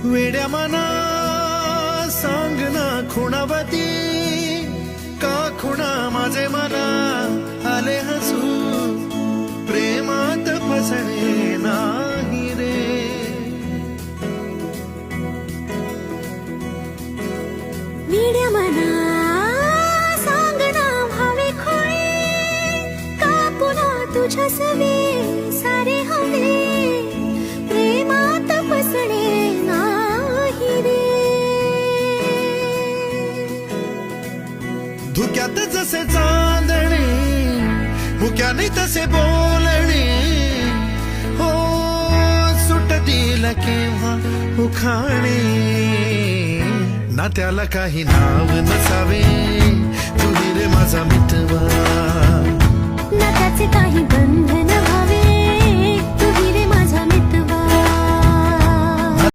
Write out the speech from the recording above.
वेड्या मना सांग ना खुणावती का खुणा माझे मला आले हसू प्रेमात फसणे नाही रे वेड्या मना सांग ना भावे खोळे का पुन्हा तुझ्या सवे सारे हवे प्रेमात फसणे नाही रे धुक्यात जसे चांदणे मुक्याने तसे बोलणे हो सुटतील केव्हा उखाणे ना त्याला काही नाव नसावे तुही रे माझा मितवा ना त्याचे काही बंध